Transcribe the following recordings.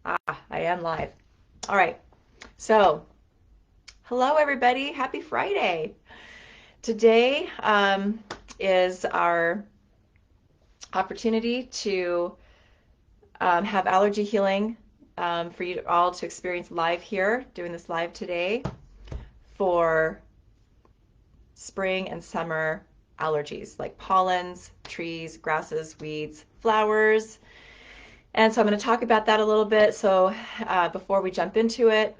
I am live. All right. So, hello everybody. Happy Friday. Today is our opportunity to have allergy healing for you all to experience live here, doing this live today for spring and summer allergies like pollens, trees, grasses, weeds, flowers. And so I'm going to talk about that a little bit. So before we jump into it,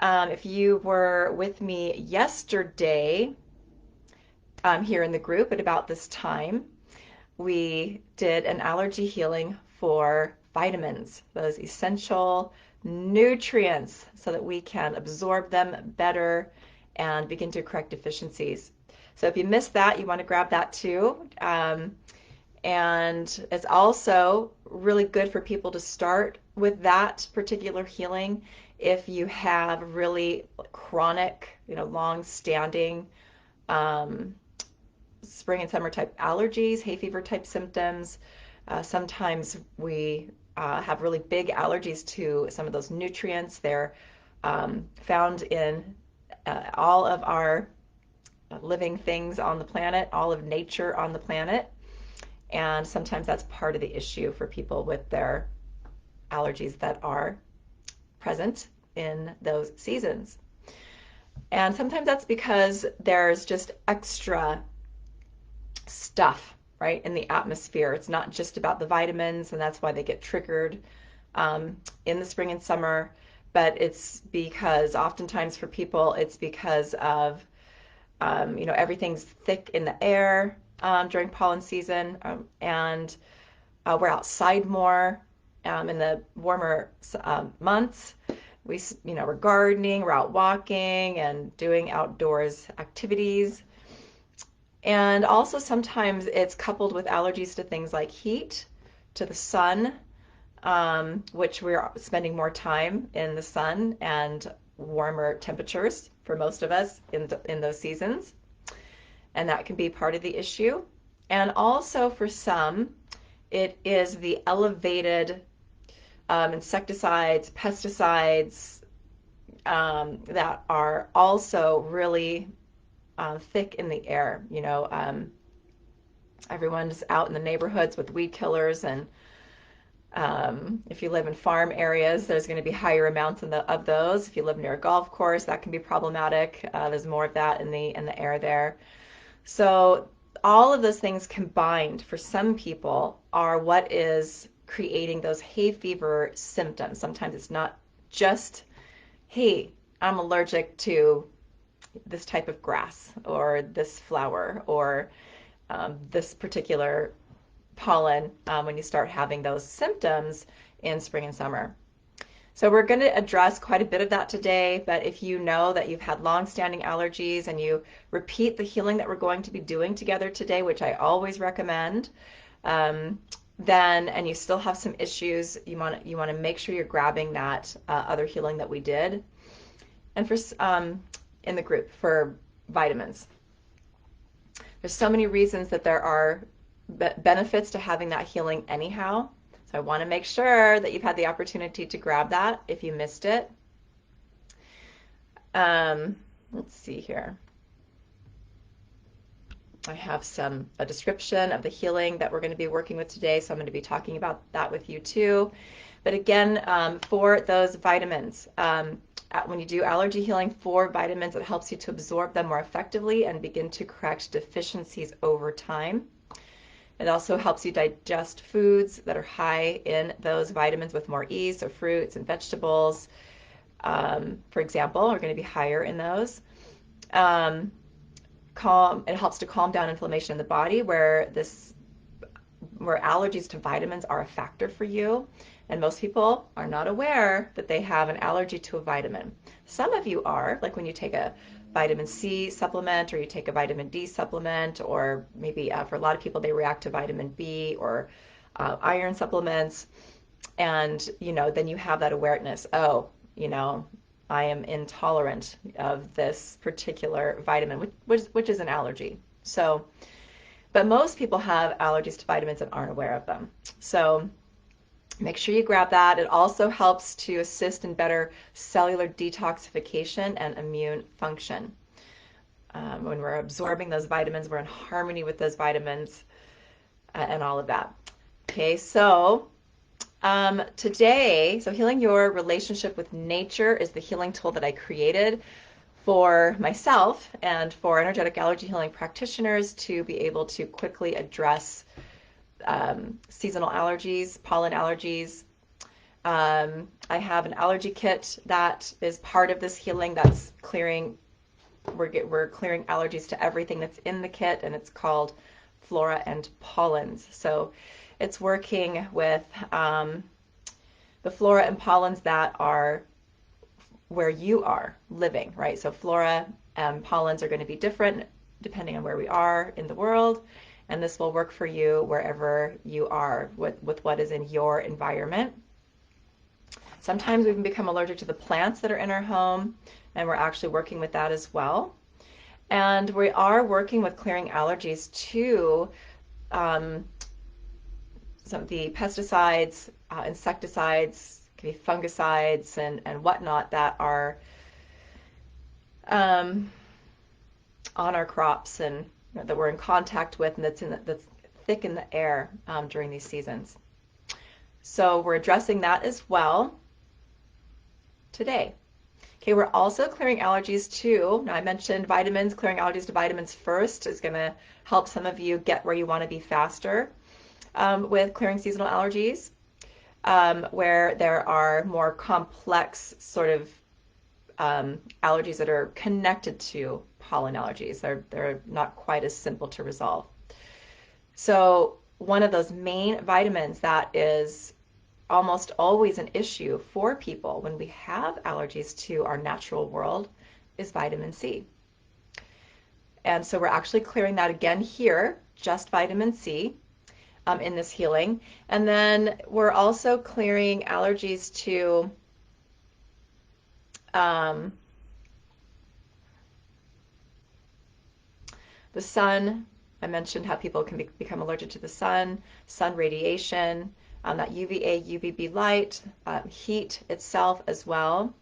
if you were with me yesterday here in the group at about this time, we did an allergy healing for vitamins, those essential nutrients, so that we can absorb them better and begin to correct deficiencies. So if you missed that, you want to grab that too. And it's also really good for people to start with that particular healing if you have really chronic, long-standing spring and summer type allergies, hay fever type symptoms. Sometimes we have really big allergies to some of those nutrients. They're found in all of our living things on the planet, all of nature on the planet. And sometimes that's part of the issue for people with their allergies that are present in those seasons. And sometimes that's because there's just extra stuff, right, in the atmosphere. It's not just about the vitamins, and that's why they get triggered in the spring and summer. But it's because oftentimes for people, it's because of, everything's thick in the air during pollen season, and we're outside more in the warmer months. We're gardening, we're out walking and doing outdoors activities. And also sometimes it's coupled with allergies to things like heat, to the sun, which we're spending more time in the sun and warmer temperatures for most of us in those seasons. And that can be part of the issue. And also for some, it is the elevated insecticides, pesticides that are also really thick in the air. Everyone's out in the neighborhoods with weed killers, and if you live in farm areas, there's going to be higher amounts of those. If you live near a golf course, that can be problematic. There's more of that in the air there. So all of those things combined for some people are what is creating those hay fever symptoms. Sometimes it's not just, hey, I'm allergic to this type of grass or this flower or this particular pollen when you start having those symptoms in spring and summer. So we're going to address quite a bit of that today, but if you know that you've had long-standing allergies and you repeat the healing that we're going to be doing together today, which I always recommend, then and you still have some issues, you want to make sure you're grabbing that other healing that we did. And for in the group for vitamins, there's so many reasons that there are benefits to having that healing anyhow. So I want to make sure that you've had the opportunity to grab that if you missed it. Let's see here. I have a description of the healing that we're going to be working with today, so I'm going to be talking about that with you too. But again, for those vitamins, when you do allergy healing for vitamins, it helps you to absorb them more effectively and begin to correct deficiencies over time. It also helps you digest foods that are high in those vitamins with more ease. So fruits and vegetables, for example, are going to be higher in those. It helps to calm down inflammation in the body where allergies to vitamins are a factor for you. And most people are not aware that they have an allergy to a vitamin. Some of you are, like when you take a vitamin C supplement or you take a vitamin D supplement, or maybe for a lot of people they react to vitamin B or iron supplements. And, then you have that awareness, oh, I am intolerant of this particular vitamin, which is an allergy. So, but most people have allergies to vitamins and aren't aware of them. So Make sure you grab that. It also helps to assist in better cellular detoxification and immune function. When we're absorbing those vitamins, we're in harmony with those vitamins and all of that. Okay, so today, healing your relationship with nature is the healing tool that I created for myself and for energetic allergy healing practitioners to be able to quickly address seasonal allergies, pollen allergies. I have an allergy kit that is part of this healing that's clearing. We're clearing allergies to everything that's in the kit, and it's called Flora and Pollens. So it's working with the flora and pollens that are where you are living, right? So flora and pollens are going to be different depending on where we are in the world, and this will work for you wherever you are with what is in your environment. Sometimes we can become allergic to the plants that are in our home, and we're actually working with that as well. And we are working with clearing allergies to some of the pesticides, insecticides, can be fungicides and whatnot that are on our crops and that we're in contact with, and that's thick in the air during these seasons. So we're addressing that as well today. Okay, we're also clearing allergies too. Now I mentioned vitamins. Clearing allergies to vitamins first is going to help some of you get where you want to be faster with clearing seasonal allergies, where there are more complex sort of allergies that are connected to pollen allergies. They're not quite as simple to resolve. So one of those main vitamins that is almost always an issue for people when we have allergies to our natural world is vitamin C. And so we're actually clearing that again here, just vitamin C in this healing. And then we're also clearing allergies to the sun. I mentioned how people can become allergic to the sun radiation, that UVA, UVB light, heat itself as well.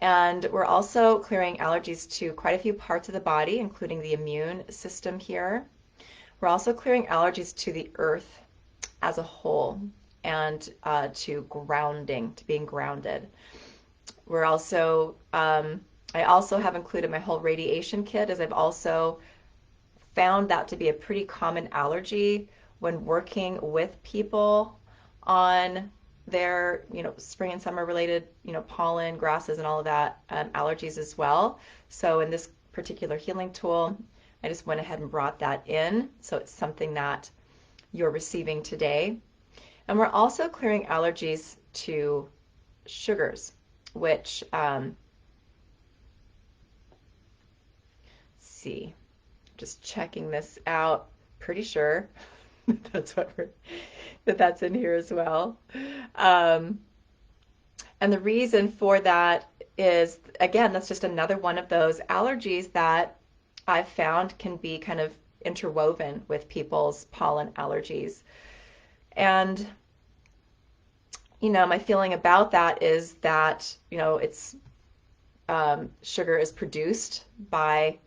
And we're also clearing allergies to quite a few parts of the body, including the immune system here. We're also clearing allergies to the earth as a whole and to grounding, to being grounded. We're also, I also have included my whole radiation kit, as I've also found that to be a pretty common allergy when working with people on their, spring and summer related, pollen, grasses, and all of that, allergies as well. So in this particular healing tool, I just went ahead and brought that in. So it's something that you're receiving today. And we're also clearing allergies to sugars, which, let's see, just checking this out, pretty sure that's in here as well. And the reason for that is, again, that's just another one of those allergies that I've found can be kind of interwoven with people's pollen allergies. And, my feeling about that is that, it's sugar is produced by,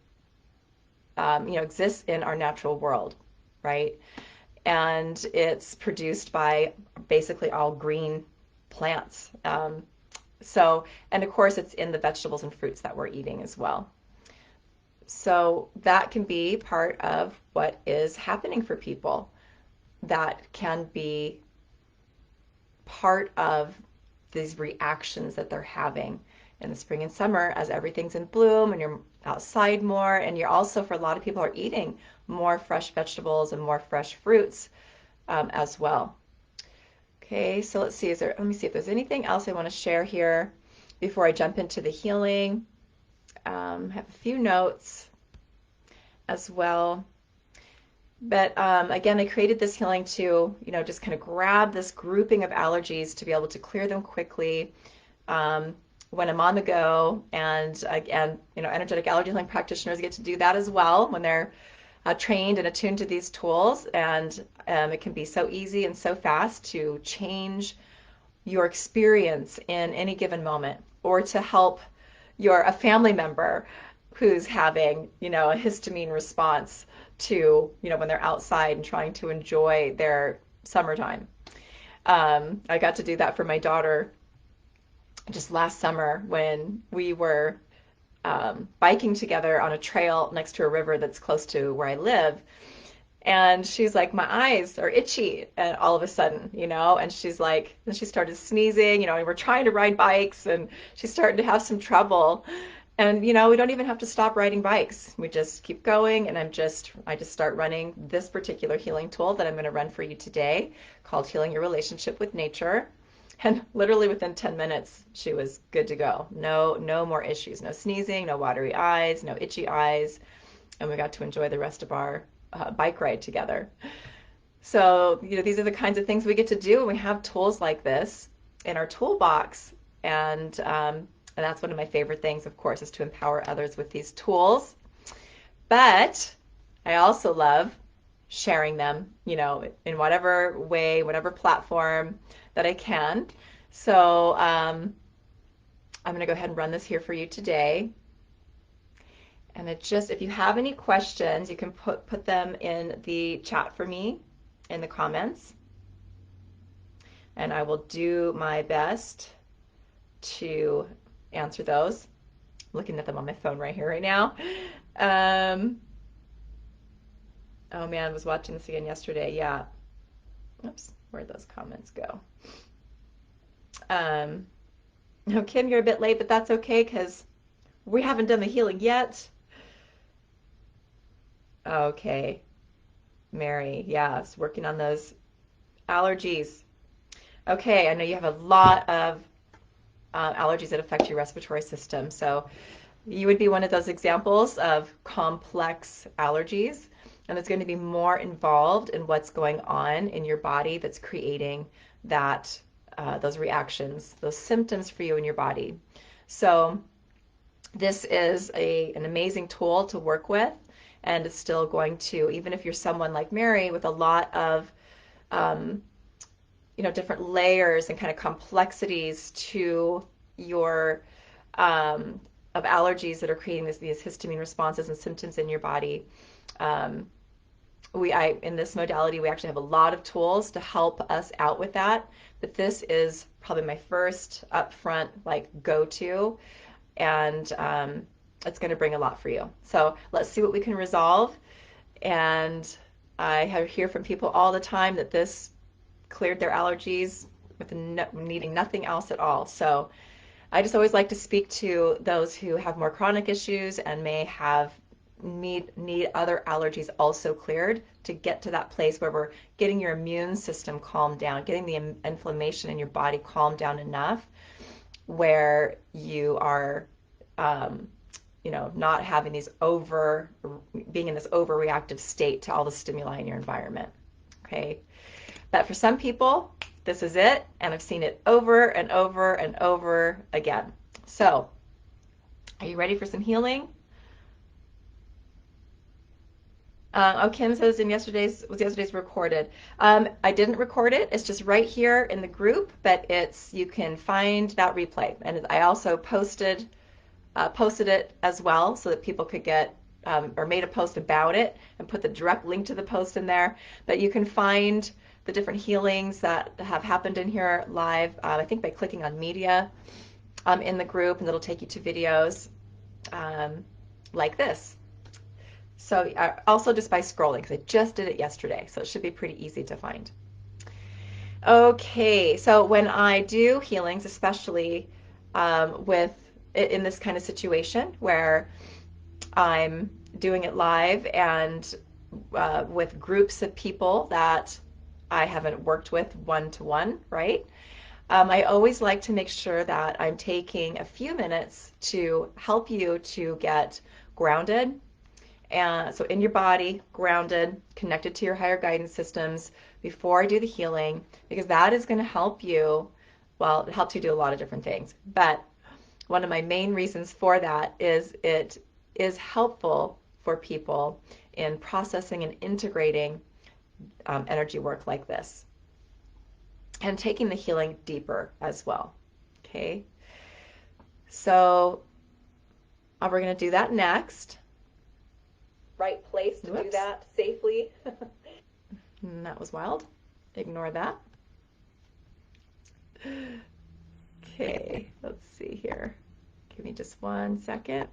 exists in our natural world, right? And it's produced by basically all green plants. And of course, it's in the vegetables and fruits that we're eating as well. So that can be part of what is happening for people. That can be part of these reactions that they're having in the spring and summer as everything's in bloom and you're outside more, and you're also, for a lot of people, are eating more fresh vegetables and more fresh fruits as well. Okay, so let's see, let me see if there's anything else I want to share here before I jump into the healing. I have a few notes as well. But again, I created this healing to, just kind of grab this grouping of allergies to be able to clear them quickly when I'm on the go. And again, energetic allergy healing practitioners get to do that as well when they're trained and attuned to these tools. And it can be so easy and so fast to change your experience in any given moment, or to help a family member who's having, a histamine response to, when they're outside and trying to enjoy their summertime. I got to do that for my daughter just last summer when we were biking together on a trail next to a river that's close to where I live. And she's like, my eyes are itchy, and all of a sudden, and she's like, and she started sneezing, and we're trying to ride bikes, and she's starting to have some trouble. And, we don't even have to stop riding bikes. We just keep going, and I just start running this particular healing tool that I'm going to run for you today, called Healing Your Relationship with Nature. And literally within 10 minutes, she was good to go. No more issues, no sneezing, no watery eyes, no itchy eyes, and we got to enjoy the rest of our bike ride together. So, these are the kinds of things we get to do when we have tools like this in our toolbox. And that's one of my favorite things, of course, is to empower others with these tools. But I also love sharing them, in whatever way, whatever platform that I can. So I'm going to go ahead and run this here for you today. And if you have any questions, you can put them in the chat for me in the comments. And I will do my best to answer those. I'm looking at them on my phone right here, right now. Oh man, I was watching this again yesterday. Yeah. Oops, where'd those comments go? No, Kim, you're a bit late, but that's okay because we haven't done the healing yet. Okay, Mary, yes, working on those allergies. Okay, I know you have a lot of allergies that affect your respiratory system. So you would be one of those examples of complex allergies, and it's going to be more involved in what's going on in your body that's creating that those reactions, those symptoms for you in your body. So this is an amazing tool to work with, and it's still going to, even if you're someone like Mary with a lot of different layers and kind of complexities to your of allergies that are creating these histamine responses and symptoms in your body. In this modality, we actually have a lot of tools to help us out with that, but this is probably my first upfront go-to, and it's going to bring a lot for you. So let's see what we can resolve. And I hear from people all the time that this cleared their allergies with needing nothing else at all. So I just always like to speak to those who have more chronic issues and may need other allergies also cleared, to get to that place where we're getting your immune system calmed down, getting the inflammation in your body calmed down enough where you are not having being in this overreactive state to all the stimuli in your environment. Okay. But for some people, this is it, and I've seen it over and over and over again. So, are you ready for some healing? Kim says was yesterday's recorded. I didn't record it. It's just right here in the group, but you can find that replay. And I also posted it as well so that people could get or made a post about it and put the direct link to the post in there. But you can find the different healings that have happened in here live, I think by clicking on media in the group, and it'll take you to videos like this. So also just by scrolling, because I just did it yesterday, so it should be pretty easy to find. Okay, so when I do healings, especially in this kind of situation where I'm doing it live and with groups of people that I haven't worked with one-to-one, right? I always like to make sure that I'm taking a few minutes to help you to get grounded, and so in your body, grounded, connected to your higher guidance systems before I do the healing, because that is going to help you. Well, it helps you do a lot of different things, but one of my main reasons for that is it is helpful for people in processing and integrating energy work like this. and taking the healing deeper as well. Okay, so we're going to do that next. Right place to do that safely. That was wild. Ignore that. Okay, let's see here. Give me just 1 second.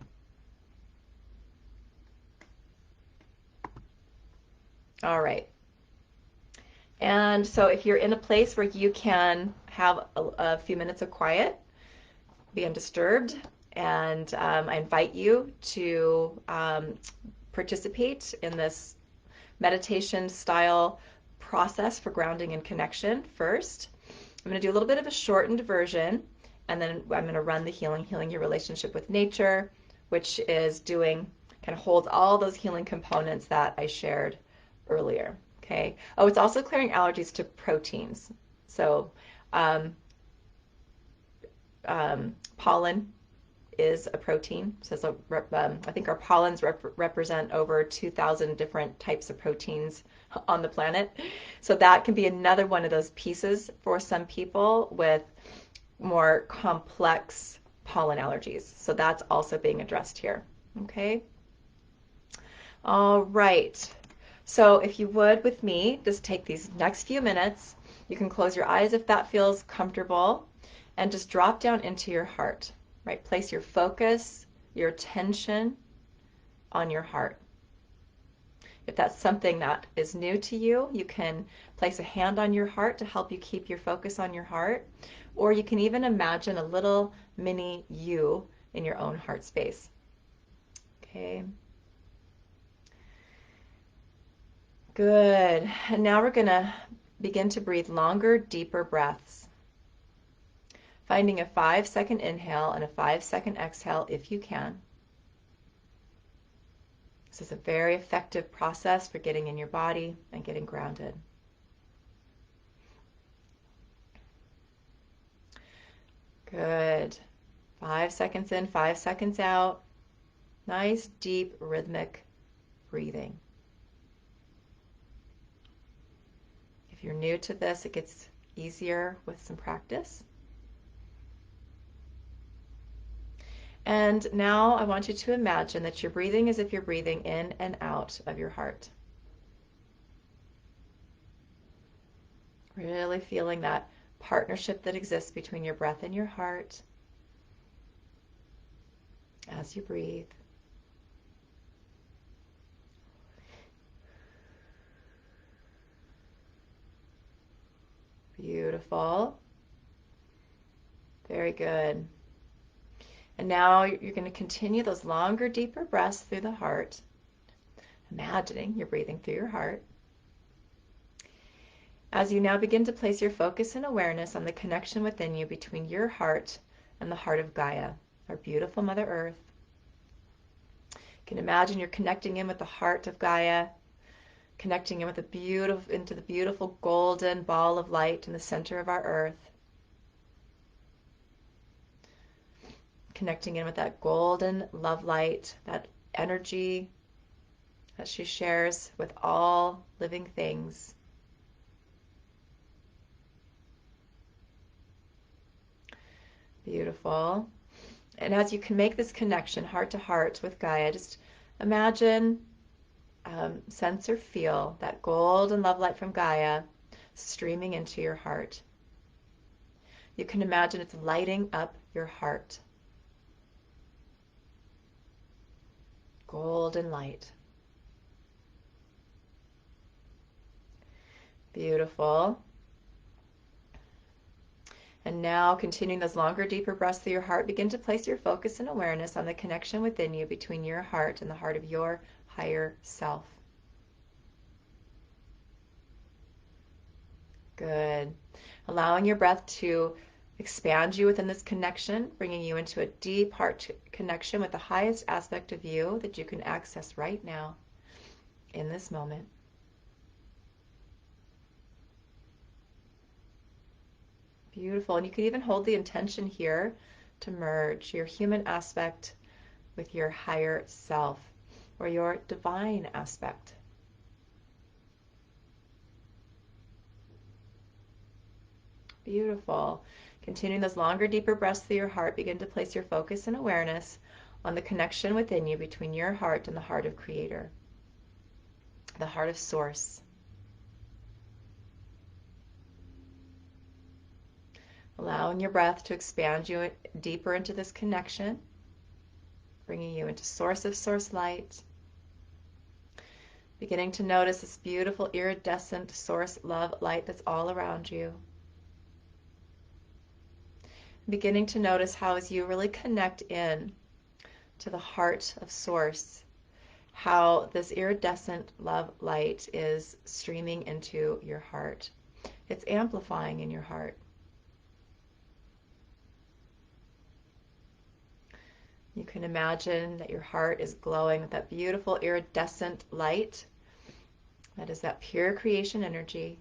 All right. And so if you're in a place where you can have a few minutes of quiet, be undisturbed, and I invite you to participate in this meditation style process for grounding and connection first. I'm going to do a little bit of a shortened version, and then I'm going to run the healing your relationship with nature, which is doing, kind of holds all those healing components that I shared earlier. Okay. Oh, it's also clearing allergies to proteins. So pollen is a protein. So I think our pollens represent over 2,000 different types of proteins on the planet. So that can be another one of those pieces for some people with more complex pollen allergies. So that's also being addressed here. Okay. All right. So if you would, with me, just take these next few minutes. You can close your eyes if that feels comfortable, and just drop down into your heart, right? Place your focus, your attention on your heart. If that's something that is new to you, you can place a hand on your heart to help you keep your focus on your heart, or you can even imagine a little mini you in your own heart space. Okay. Good. And now we're going to begin to breathe longer, deeper breaths. Finding a 5-second inhale and a 5-second exhale if you can. This is a very effective process for getting in your body and getting grounded. Good. 5 seconds in, 5 seconds out. Nice, deep, rhythmic breathing. If you're new to this, it gets easier with some practice. And now I want you to imagine that you're breathing as if you're breathing in and out of your heart. Really feeling that partnership that exists between your breath and your heart as you breathe. Beautiful. Very good. And now you're going to continue those longer, deeper breaths through the heart, imagining you're breathing through your heart. As you now begin to place your focus and awareness on the connection within you between your heart and the heart of Gaia, our beautiful Mother Earth. You can imagine you're connecting in with the heart of Gaia, connecting in with into the beautiful golden ball of light in the center of our earth. Connecting in with that golden love light, that energy that she shares with all living things. Beautiful. And as you can make this connection heart to heart with Gaia, just imagine, sense or feel that golden love light from Gaia streaming into your heart. You can imagine it's lighting up your heart. Golden light. Beautiful. And now, continuing those longer, deeper breaths through your heart, begin to place your focus and awareness on the connection within you between your heart and the heart of your higher self. Good. Allowing your breath to expand you within this connection, bringing you into a deep heart connection with the highest aspect of you that you can access right now in this moment. Beautiful. And you can even hold the intention here to merge your human aspect with your higher self or your divine aspect. Beautiful. Continuing those longer, deeper breaths through your heart, begin to place your focus and awareness on the connection within you between your heart and the heart of Creator, the heart of Source. Allowing your breath to expand you deeper into this connection, bringing you into source of source light. Beginning to notice this beautiful iridescent source love light that's all around you. Beginning to notice how, as you really connect in to the heart of source, how this iridescent love light is streaming into your heart. It's amplifying in your heart. You can imagine that your heart is glowing with that beautiful iridescent light. That is that pure creation energy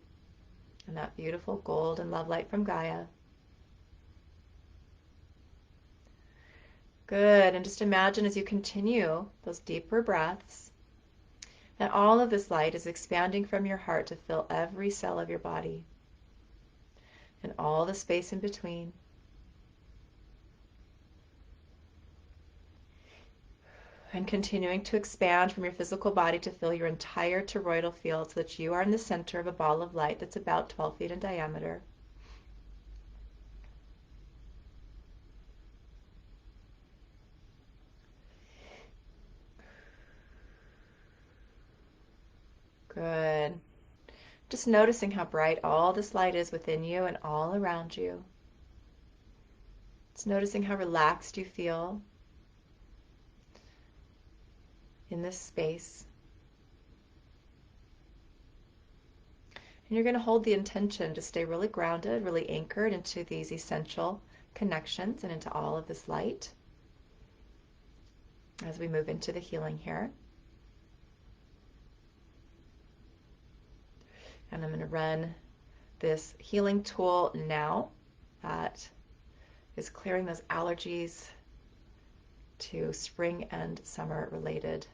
and that beautiful gold and love light from Gaia. Good. And just imagine as you continue those deeper breaths that all of this light is expanding from your heart to fill every cell of your body and all the space in between. And continuing to expand from your physical body to fill your entire toroidal field so that you are in the center of a ball of light that's about 12 feet in diameter. Good. Just noticing how bright all this light is within you and all around you. Just noticing how relaxed you feel in this space. And you're going to hold the intention to stay really grounded, really anchored into these essential connections and into all of this light as we move into the healing here. And I'm going to run this healing tool now that is clearing those allergies to spring and summer related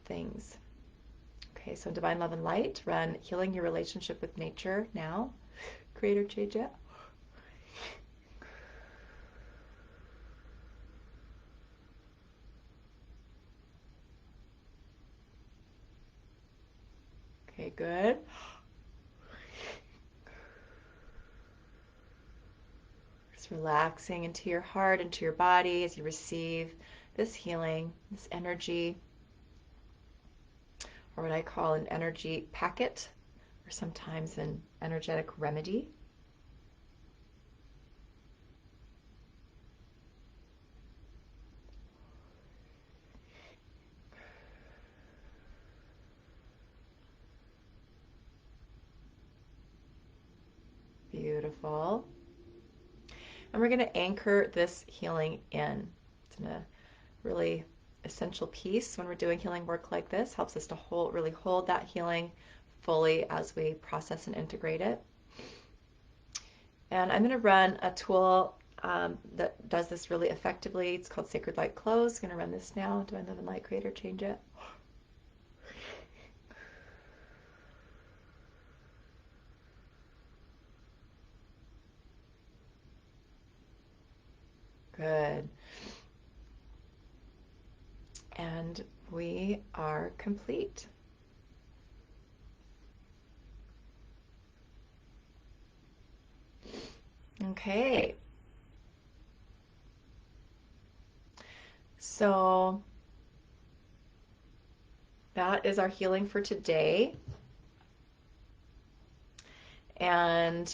things. Okay, so Divine Love and Light, run Healing Your Relationship with Nature now. Creator, change it. Okay, good. Just relaxing into your heart, into your body as you receive this healing, this energy, or what I call an energy packet, or sometimes an energetic remedy. Beautiful. And we're going to anchor this healing in. It's a really essential piece when we're doing healing work like this. Helps us to really hold that healing fully as we process and integrate it. And I'm going to run a tool that does this really effectively. It's called Sacred Light Close. I'm going to run this now. Divine Love and Light, Creator, change it. Good. And we are complete. Okay. So that is our healing for today. And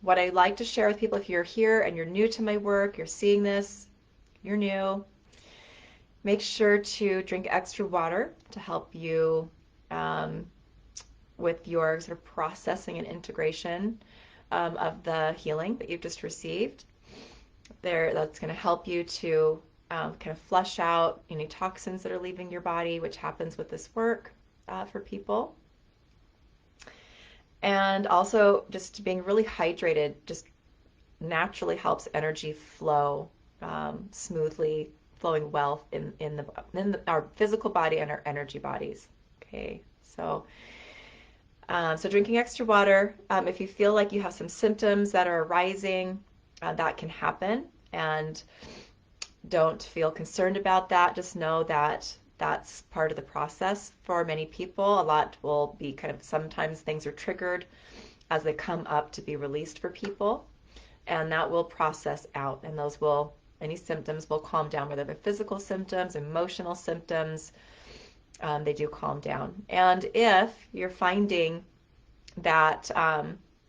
what I like to share with people, if you're here and you're new to my work, you're seeing this, you're new, make sure to drink extra water to help you with your sort of processing and integration of the healing that you've just received. That's going to help you to kind of flush out any toxins that are leaving your body, which happens with this work for people. And also just being really hydrated just naturally helps energy flow smoothly, flowing well in our physical body and our energy bodies. Okay, so So drinking extra water, if you feel like you have some symptoms that are arising, that can happen. And don't feel concerned about that. Just know that that's part of the process for many people. A lot will be kind of, sometimes things are triggered as they come up to be released for people, and that will process out, and those will, any symptoms will calm down, whether they're physical symptoms, emotional symptoms, they do calm down. And if you're finding that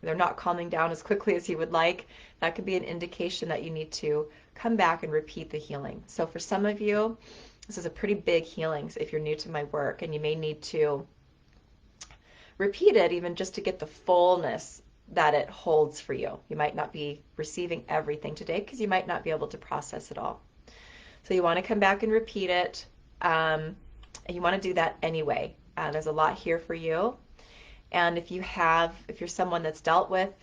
they're not calming down as quickly as you would like, that could be an indication that you need to come back and repeat the healing. So for some of you, this is a pretty big healing. So if you're new to my work, and you may need to repeat it even just to get the fullness that it holds for you. You might not be receiving everything today because you might not be able to process it all. So you want to come back and repeat it, and you want to do that anyway. There's a lot here for you. And if you're someone that's dealt with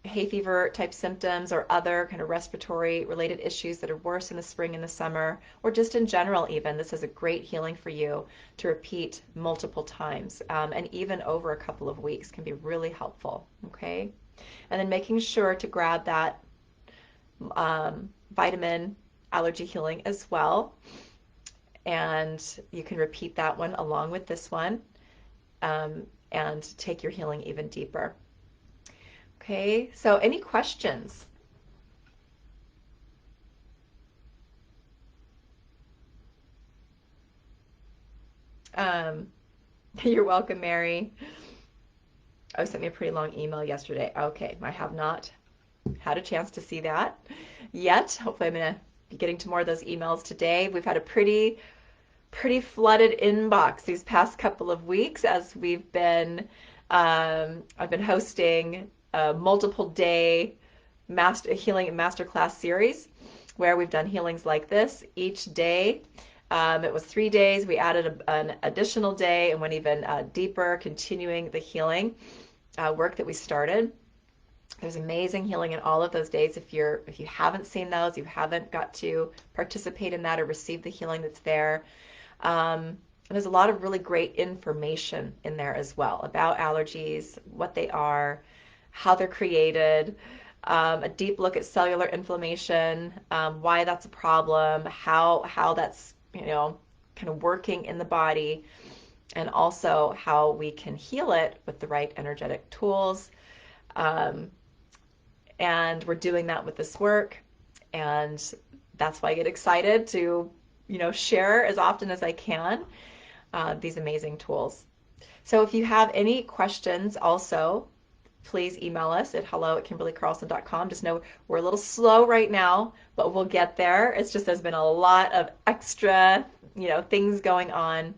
hay fever type symptoms or other kind of respiratory related issues that are worse in the spring and the summer, or just in general even, this is a great healing for you to repeat multiple times, and even over a couple of weeks can be really helpful, okay? And then making sure to grab that vitamin allergy healing as well. And you can repeat that one along with this one, and take your healing even deeper. Okay, so any questions? You're welcome, Mary. Oh, sent me a pretty long email yesterday. Okay, I have not had a chance to see that yet. Hopefully I'm going to be getting to more of those emails today. We've had a pretty flooded inbox these past couple of weeks as we've been, I've been hosting a multiple day healing masterclass series where we've done healings like this each day. It was 3 days. We added an additional day and went even deeper, continuing the healing work that we started. There's amazing healing in all of those days. If you haven't seen those, you haven't got to participate in that or receive the healing that's there. There's a lot of really great information in there as well about allergies, what they are, how they're created, a deep look at cellular inflammation, why that's a problem, how that's, kind of working in the body, and also how we can heal it with the right energetic tools. And we're doing that with this work, and that's why I get excited to, share as often as I can these amazing tools. So if you have any questions also, please email us at hello@kimberlycarlson.com. Just know we're a little slow right now, but we'll get there. It's just there's been a lot of extra, things going on,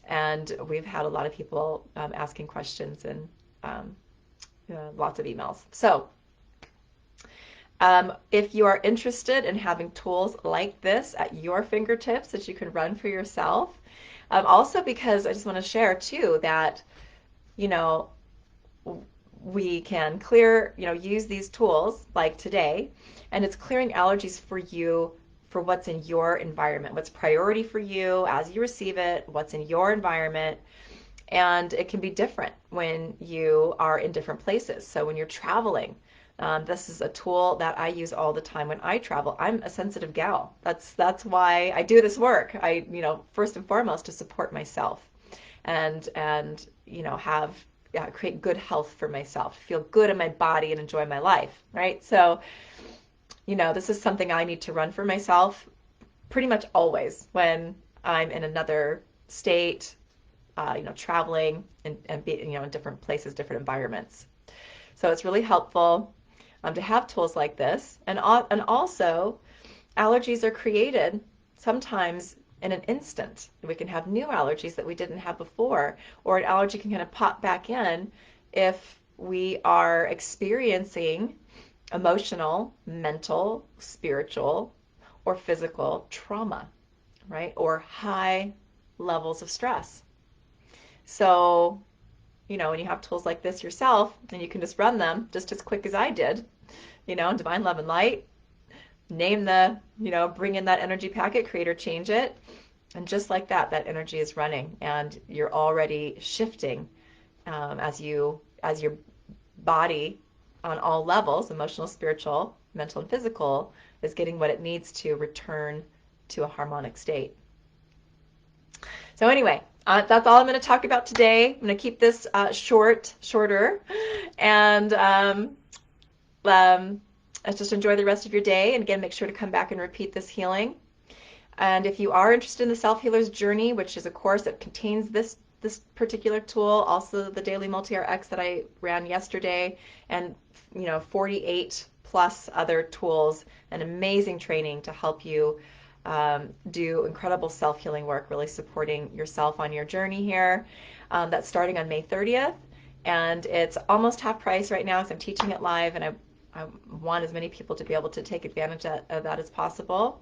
and we've had a lot of people asking questions and lots of emails. So if you are interested in having tools like this at your fingertips that you can run for yourself, also because I just want to share too that, we can clear, use these tools like today, and it's clearing allergies for you for what's in your environment, what's priority for you as you receive it, what's in your environment. And it can be different when you are in different places. So when you're traveling, this is a tool that I use all the time when I travel. I'm a sensitive gal. That's why I do this work. I, first and foremost to support myself and create good health for myself, feel good in my body and enjoy my life, right? So, this is something I need to run for myself pretty much always when I'm in another state, traveling and be, in different places, different environments. So it's really helpful to have tools like this. And also, allergies are created sometimes in an instant. We can have new allergies that we didn't have before, or an allergy can kind of pop back in if we are experiencing emotional, mental, spiritual, or physical trauma, right? Or high levels of stress. So, when you have tools like this yourself, and you can just run them just as quick as I did, in Divine Love and Light, name bring in that energy packet, create or change it, And just like that, that energy is running, and you're already shifting as your body on all levels, emotional, spiritual, mental, and physical, is getting what it needs to return to a harmonic state. So anyway, that's all I'm going to talk about today. I'm going to keep this shorter, and just enjoy the rest of your day. And again, make sure to come back and repeat this healing. And if you are interested in the Self-Healer's Journey, which is a course that contains this particular tool, also the Daily Multi-RX that I ran yesterday, and 48 plus other tools, and amazing training to help you do incredible self-healing work, really supporting yourself on your journey here. That's starting on May 30th, and it's almost half price right now, so I'm teaching it live, and I want as many people to be able to take advantage of that as possible.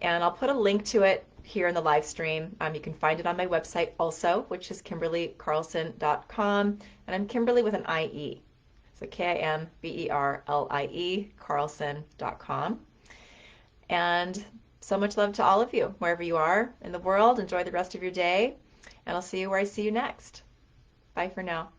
And I'll put a link to it here in the live stream. You can find it on my website also, which is KimberlyCarlson.com. And I'm Kimberly with an I-E. So Kimberlie, Carlson.com. And so much love to all of you, wherever you are in the world. Enjoy the rest of your day. And I'll see you where I see you next. Bye for now.